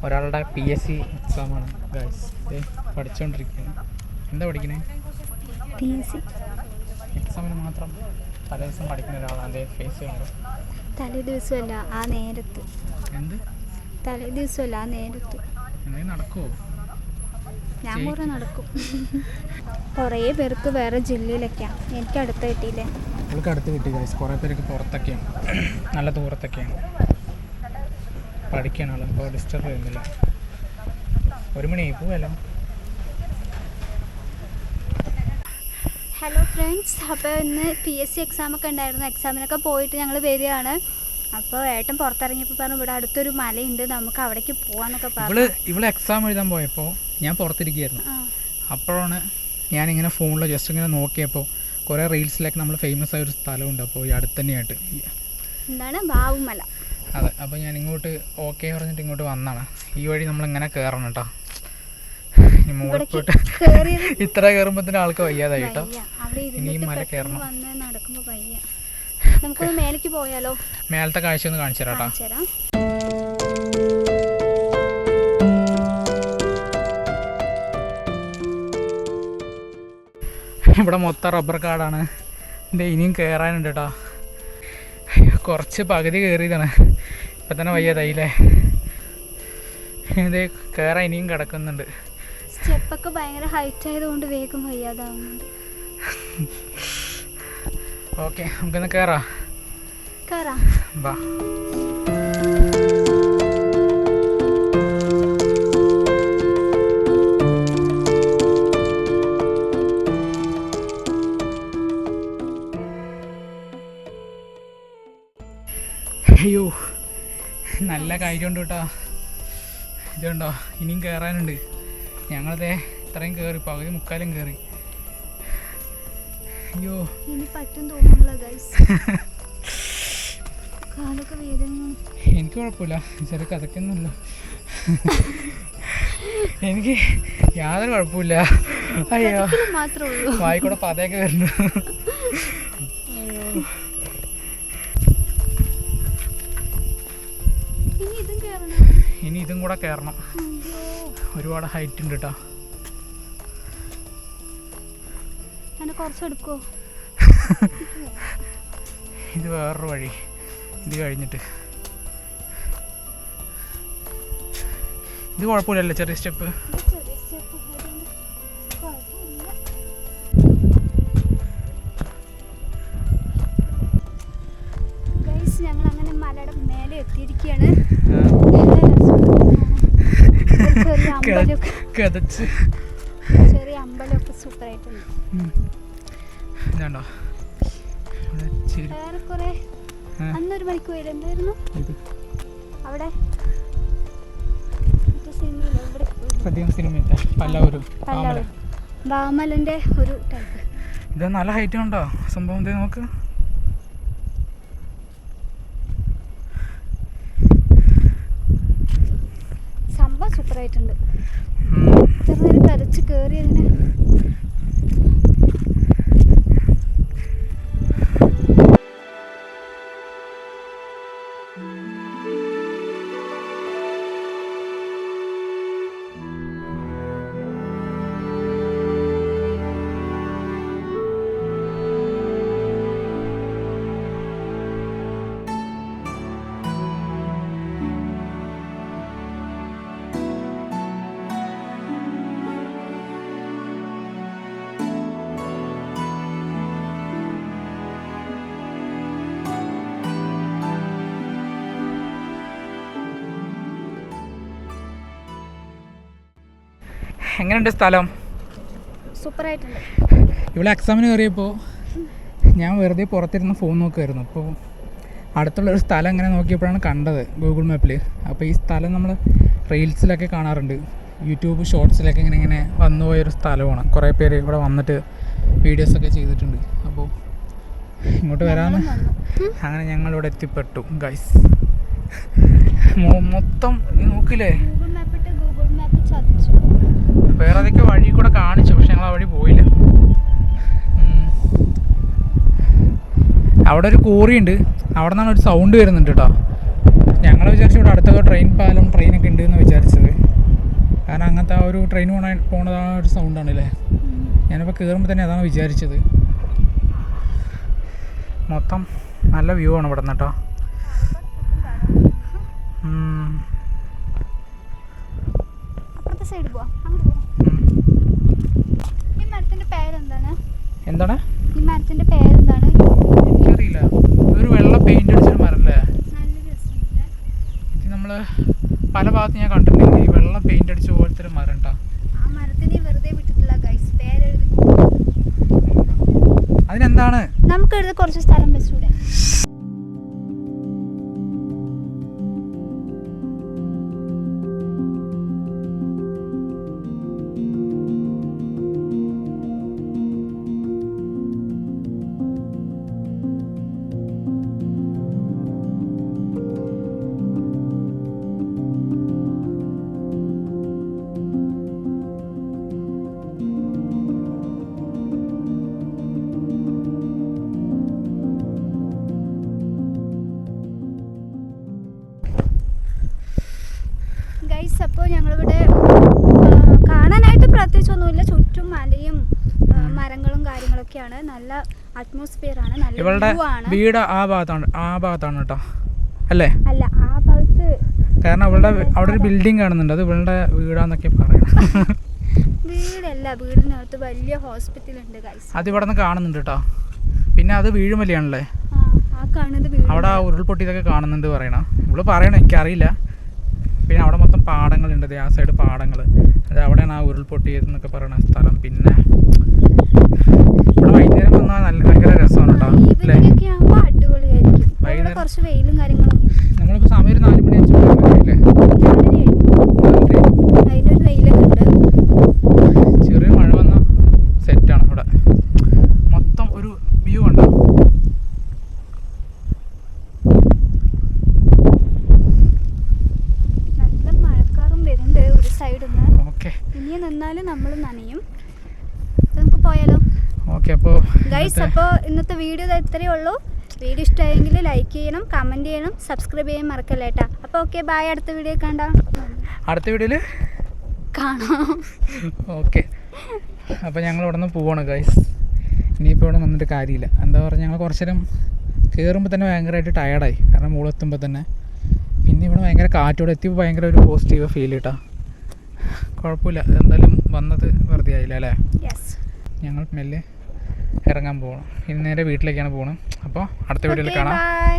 ഒരാളുടെ PSC എക്സാമാണ് guys. പഠിച്ചുകൊണ്ടിരിക്കുകയാണ്. എന്താ പഠിക്കണേ? PSC എക്സാമിന് മാത്രം തലേ ദിവസം പഠിക്കുന്ന ഒരാളാണ്. എൻ്റെ ഫേസ് കണ്ടോ? തലേ ദിവസമല്ല, ആ നേരത്ത്. എന്ത് തലേ ദിവസമല്ല, ആ നേരത്ത്. എന്തെങ്കിലും നടക്കുമോ? ഞാൻ കുറേ നടക്കും. കുറേ പേർക്ക് വേറെ ജില്ലയിലൊക്കെയാണ്, എനിക്ക് അടുത്ത് കിട്ടിയില്ലേ? അവൾക്ക് അടുത്ത് കിട്ടി ഗൈസ്. കുറേ പേർക്ക് പുറത്തൊക്കെയാണ്, നല്ല ദൂരത്തൊക്കെയാണ് പഠിക്കണം. അപ്പോൾ ഡിസ്റ്റർബ് ചെയ്യുന്നില്ല. 1 മണിയായി പോവല്ലോ. ഹലോ ഫ്രണ്ട്സ്, അപ്പോൾ ഇന്ന് PSC എക്സാമൊക്കെ ഉണ്ടായിരുന്നു. എക്സാമിനൊക്കെ പോയിട്ട് ഞങ്ങൾ വരികയാണ്. അപ്പോൾ ഏട്ടൻ പുറത്തിറങ്ങിയപ്പോൾ പറഞ്ഞു ഇവിടെ അടുത്തൊരു മലയുണ്ട്, നമുക്ക് അവിടേക്ക് പോകാമെന്നൊക്കെ പറഞ്ഞു. ഇവള് എക്സാം എഴുതാൻ പോയപ്പോൾ ഞാൻ പുറത്തിരിക്കുകയായിരുന്നു. അപ്പോഴാണ് ഞാനിങ്ങനെ ഫോണിൽ ജസ്റ്റ് ഇങ്ങനെ നോക്കിയപ്പോൾ കുറേ റീൽസിലൊക്കെ നമ്മൾ ഫേമസ് ആയ ഒരു സ്ഥലമുണ്ട്. അപ്പോൾ ഈ അടുത്ത് തന്നെയായിട്ട് എന്താണ് വാവുമല. അതെ. അപ്പോൾ ഞാൻ ഇങ്ങോട്ട് ഓക്കെ പറഞ്ഞിട്ട് ഇങ്ങോട്ട് വന്നാണ്. ഈ വഴി നമ്മളിങ്ങനെ കയറണം കേട്ടോ. മുകളിൽ പോയിട്ട് ഇത്ര കയറുമ്പോൾ തന്നെ ആൾക്ക് വയ്യാതായി കേട്ടോ. ഇനി മല കയറണം. നമുക്കൊന്ന് മേലേക്ക് പോയാലോ? മേലത്തെ കാഴ്ച ഒന്ന് കാണിച്ചു തരാം കേട്ടോ. ഇവിടെ മൊത്തം റബ്ബർ കാടാണ്. എൻ്റെ ഇനിയും കയറാനുണ്ട് കേട്ടോ. കുറച്ച് പകുതി കയറിയതാണ്, ഇപ്പം തന്നെ വയ്യാതായില്ലേ. ഇത് കയറാൻ ഇനിയും കിടക്കുന്നുണ്ട്. സ്റ്റെപ്പൊക്കെ ഭയങ്കര ഹൈറ്റ് ആയതുകൊണ്ട് വേഗം വയ്യാതാവുന്നുണ്ട്. ഓക്കെ, നമുക്കൊന്ന് കയറാം. വാ. അയ്യോ, നല്ല കാര്യമുണ്ട് കേട്ടോ. ഇതുണ്ടോ, ഇനിയും കയറാനുണ്ട്. ഞങ്ങളതേ ഇത്രയും കയറി, പകുതി മുക്കാലും കയറി. അയ്യോ, ഇനി പറ്റും തോന്നുന്നില്ല ഗൈസ്. കാലൊക്കെ വേദന. എനിക്ക് കുഴപ്പമില്ല, ചെറിയ കഥക്കൊന്നുമില്ല. എനിക്ക് യാതൊരു കുഴപ്പമില്ല. അയ്യോ, മാത്രമേ ഉള്ളൂ. വായിക്കൂടെ പതയൊക്കെ വരുന്നു. ഇനി ഇതും കൂടെ കയറണം. ഒരുപാട് ഹൈറ്റ് ഉണ്ട് കേട്ടോ. കുറച്ചെടുക്കോ? ഇത് വേറൊരു വഴി. ഇത് കഴിഞ്ഞിട്ട് ഇത് കുഴപ്പമില്ലല്ലോ, ചെറിയ സ്റ്റെപ്പ്. ഞങ്ങൾ അങ്ങനെ മലയുടെ മേലെ എത്തിയിരിക്കുകയാണ്. ചെറിയ അമ്പലമൊക്കെ സൂപ്പർ ആയിട്ടുണ്ട്. ഏറെക്കുറെ അന്നൊരു മണിക്ക് പോയില്ല. എന്തായിരുന്നു അവിടെ? വാമലന്റെ ഒരു ടൈപ്പ്. ഇത് നല്ല ഹൈറ്റ് ഉണ്ടോ സംഭവം? നോക്ക്. സംഭവം സൂപ്പർ ആയിട്ടുണ്ട്. ചെറുതൊരു കരച്ച് കയറിയതിന് എങ്ങനെയുണ്ട് സ്ഥലം? സൂപ്പറായിട്ടുണ്ട്. ഇവിടെ എക്സാമിന് കയറിയപ്പോൾ ഞാൻ വെറുതെ പുറത്തിരുന്ന് ഫോൺ നോക്കുമായിരുന്നു. അപ്പോൾ അടുത്തുള്ളൊരു സ്ഥലം ഇങ്ങനെ നോക്കിയപ്പോഴാണ് കണ്ടത് ഗൂഗിൾ മാപ്പിൽ. അപ്പോൾ ഈ സ്ഥലം നമ്മൾ റീൽസിലൊക്കെ കാണാറുണ്ട്, യൂട്യൂബ് ഷോർട്സിലൊക്കെ ഇങ്ങനെ വന്നുപോയൊരു സ്ഥലമാണ്. കുറേ പേര് ഇവിടെ വന്നിട്ട് വീഡിയോസൊക്കെ ചെയ്തിട്ടുണ്ട്. അപ്പോൾ ഇങ്ങോട്ട് വരാമെന്ന് അങ്ങനെ ഞങ്ങളിവിടെ എത്തിപ്പെട്ടു ഗൈസ്. മൊത്തം നോക്കില്ലേ, വേറെ അതൊക്കെ വഴി കൂടെ കാണിച്ചു, പക്ഷെ ഞങ്ങൾ ആ വഴി പോയില്ല. അവിടെ ഒരു കോറിയുണ്ട്, അവിടെ നിന്നാണ് ഒരു സൗണ്ട് വരുന്നുണ്ട് കേട്ടോ. ഞങ്ങൾ വിചാരിച്ചു ഇവിടെ അടുത്തൊക്കെ ട്രെയിനൊക്കെ ഉണ്ട് എന്ന് വിചാരിച്ചത്. അങ്ങനത്തെ ആ ഒരു ട്രെയിൻ പോണത് ആ ഒരു സൗണ്ടാണല്ലേ. ഞാനിപ്പോൾ കയറുമ്പോൾ തന്നെ അതാണ് വിചാരിച്ചത്. മൊത്തം നല്ല വ്യൂ ആണ് ഇവിടെ നിന്ന് കേട്ടോ. അപ്പുറത്തെ സൈഡ് പോവാം, അങ്ങോട്ട് പോവാം. ഈ മരത്തിന്റെ പേരെന്താണ്? എന്താണ് ഈ മരത്തിന്റെ പേരെന്താണ്? എനിക്കറിയില്ല. ഒരു വെള്ള പെയിന്റ് അടിച്ചൊരു മരല്ലേ. നല്ല രസമുണ്ട്. ഇത് നമ്മൾ പല ഭാഗത്ത് ഞാൻ കണ്ടിട്ടുണ്ട് ഈ വെള്ള പെയിന്റ് അടിച്ച പോലത്തെ ഒരു മരം കേട്ടോ. ആ മരത്തിന് വെറുതെ വിട്ടിട്ടില്ല ഗൈസ്, പേരെഴുതി. അതിനെന്താണ്? നമുക്ക് എഴുതി കുറച്ച് സ്ഥലം വെച്ചൂടെ? ഗൈസ്, അപ്പോൾ ഞങ്ങളിവിടെ കാണാനായിട്ട് പ്രത്യേകിച്ചൊന്നുമില്ല. ചുറ്റും മലയും മരങ്ങളും കാര്യങ്ങളൊക്കെയാണ്. നല്ല അറ്റ്മോസ്ഫിയർ ആണ്, നല്ല ഇവളുടെ വ്യൂ ആണ്. വീട് ആ ഭാഗത്താണ് കേട്ടോ അല്ലേ? അല്ല, ആ ഭാഗത്ത് കാരണം അവിടെ ഒരു ബിൽഡിംഗ് കാണുന്നുണ്ട്, അത് ഇവളുടെ വീടാന്നൊക്കെ പറയണം. വീടല്ല, വീടിനകത്ത് വലിയ ഹോസ്പിറ്റൽ ഉണ്ട് ഗൈസ്. അത് ഇവിടെ നിന്ന് കാണുന്നുണ്ട് കേട്ടോ. പിന്നെ അത് വീഴുമലയാണല്ലേ, ആ കാണുന്നത് വീട്. അവിടെ ആ ഉരുൾപൊട്ടിയതൊക്കെ കാണുന്നുണ്ട് പറയണം. ഇവള് പറയണം, എനിക്കറിയില്ല. പിന്നെ അവിടെ മൊത്തം പാടങ്ങളുണ്ട്, ആ സൈഡ് പാടങ്ങൾ. അത് അവിടെയാണ് ആ ഉരുൾപൊട്ടിയതെന്നൊക്കെ പറയുന്ന സ്ഥലം. പിന്നെ ഇവിടെ വൈകുന്നേരം വന്നാൽ ഭയങ്കര രസമാണ് കേട്ടോ അല്ലേ? ഈവനിംഗ് ആകുമ്പോൾ അടിപൊളിയായിരിക്കും. ഇവിടെ കുറച്ച് വെയിലും കാര്യങ്ങളും. നമ്മളിപ്പോൾ സമയം ഒരു 4 മണി 5 മണിയല്ലേ? അതിനൊരു വെയിലൊക്കെ ഉണ്ട്. ചെറിയ മഴ വന്ന സെറ്റാണ് ഇവിടെ. മൊത്തം ഒരു വ്യൂ ഉണ്ടോ? നല്ല മഴക്കാറും വരുന്നുണ്ട് ഒരു സൈഡിൽ നിന്ന്. ഓക്കെ, ഇനി നിന്നാലും നമ്മൾ നനയും. നമുക്ക് പോയാലോ? ഓക്കെ. അപ്പോൾ ഗൈസ്, അപ്പോൾ ഇന്നത്തെ വീഡിയോ ഇത്രയേ ഉള്ളൂ. വീഡിയോ ഇഷ്ടമായെങ്കിൽ ലൈക്ക് ചെയ്യണം, കമൻറ്റ് ചെയ്യണം, സബ്സ്ക്രൈബ് ചെയ്യാൻ മറക്കല്ലേ കേട്ടോ. അപ്പോൾ ഓക്കെ, ബൈ. അടുത്ത വീഡിയോ അടുത്ത വീഡിയോയിൽ കാണാം. ഓക്കെ. അപ്പോൾ ഞങ്ങൾ ഇവിടെ നിന്ന് പോവാണ് ഗൈസ്. ഇനിയിപ്പോൾ ഇവിടെ നിന്നിട്ട് കാര്യമില്ല. എന്താ പറയുക, ഞങ്ങൾ കുറച്ച് നേരം കയറുമ്പോൾ തന്നെ ഭയങ്കരമായിട്ട് ടയർഡായി. കാരണം മുകളെത്തുമ്പോൾ തന്നെ. പിന്നെ ഇവിടെ ഭയങ്കര കാറ്റോടെ എത്തിയപ്പോൾ ഭയങ്കര ഒരു പോസിറ്റീവ് ഫീൽ കിട്ടാം. കുഴപ്പമില്ല, എന്തായാലും വന്നത് വെറുതെ ആയില്ല അല്ലേ? യെസ്. ഞങ്ങൾ മെല്ലെ ഇറങ്ങാൻ പോകണം. ഇനി നേരെ വീട്ടിലേക്കാണ് പോകണം. അപ്പോൾ അടുത്ത വീഡിയോയിൽ കാണാം. ബൈ.